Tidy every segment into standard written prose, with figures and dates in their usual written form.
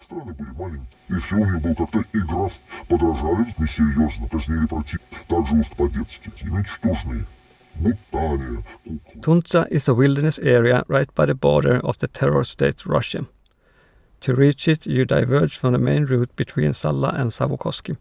Страны были маленькие, и все у них был как-то игра, подражали несерьезно, казнили противника, также уж по-детски, ничтожные. Tuntsa is a wilderness area right by the border of the terror state Russia. To reach it, you diverge from the main route between Salla and Savukoski,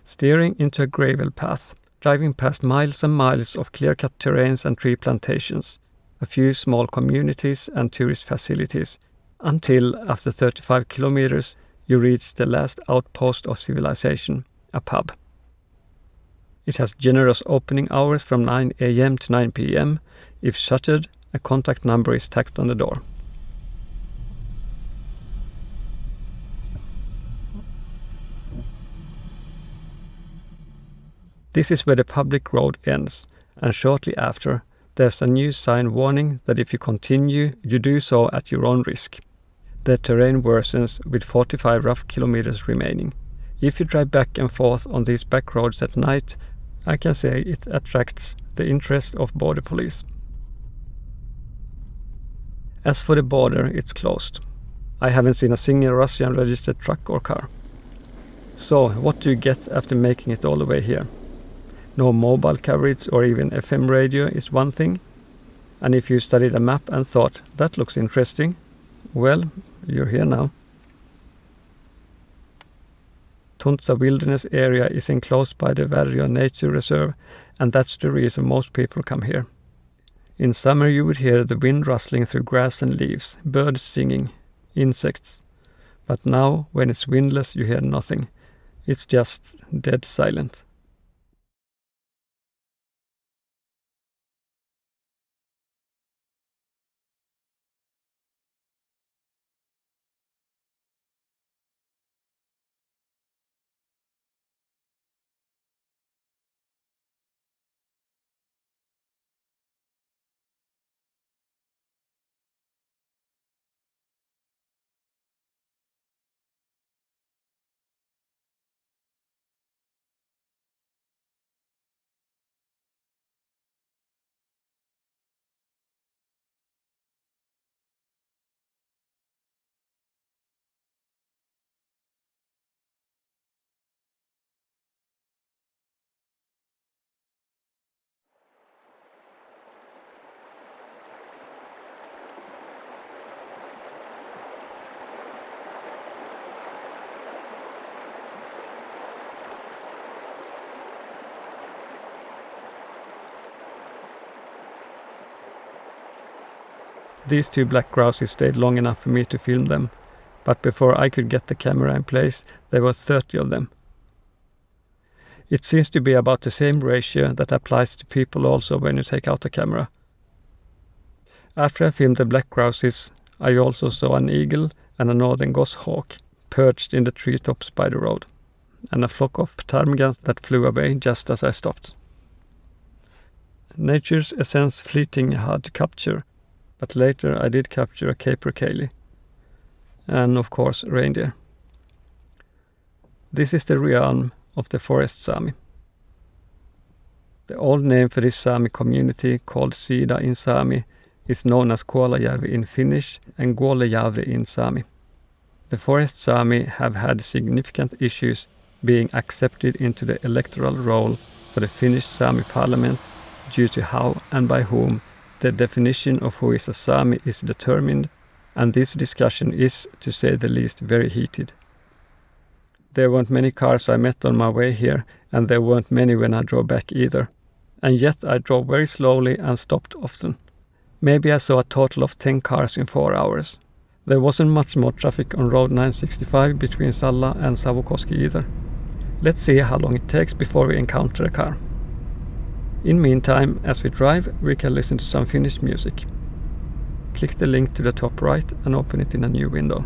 steering into a gravel path, driving past miles and miles of clear-cut terrains and tree plantations, a few small communities and tourist facilities, until, after 35 kilometers, you reach the last outpost of civilization, a pub. It has generous opening hours from 9 a.m. to 9 p.m. If shuttered, a contact number is tacked on the door. This is where the public road ends, and shortly after, there's a new sign warning that if you continue, you do so at your own risk. The terrain worsens with 45 rough kilometers remaining. If you drive back and forth on these back roads at night, I can say it attracts the interest of border police. As for the border, it's closed. I haven't seen a single Russian registered truck or car. So, what do you get after making it all the way here? No mobile coverage or even FM radio is one thing. And if you studied a map and thought, that looks interesting, well, you're here now. Tuntsa wilderness area is enclosed by the Diverge nature reserve, and that's the reason most people come here. In summer you would hear the wind rustling through grass and leaves, birds singing, insects. But now, when it's windless, you hear nothing. It's just dead silent. These two black grouses stayed long enough for me to film them, but before I could get the camera in place, there were 30 of them. It seems to be about the same ratio that applies to people also when you take out the camera. After I filmed the black grouses, I also saw an eagle and a northern goshawk perched in the treetops by the road, and a flock of ptarmigans that flew away just as I stopped. Nature's essence fleeting hard to capture, but later I did capture a capercaillie, and of course reindeer. This is the realm of the forest Sami. The old name for this Sami community, called Sida in Sami, is known as Kuolajärvi in Finnish and Kuolajärvi in Sami. The forest Sami have had significant issues being accepted into the electoral role for the Finnish Sami parliament due to how and by whom the definition of who is a Sami is determined, and this discussion is, to say the least, very heated. There weren't many cars I met on my way here, and there weren't many when I drove back either. And yet I drove very slowly and stopped often. Maybe I saw a total of 10 cars in 4 hours. There wasn't much more traffic on Road 965 between Salla and Savukoski either. Let's see how long it takes before we encounter a car. In meantime, as we drive, we can listen to some Finnish music. Click the link to the top right and open it in a new window.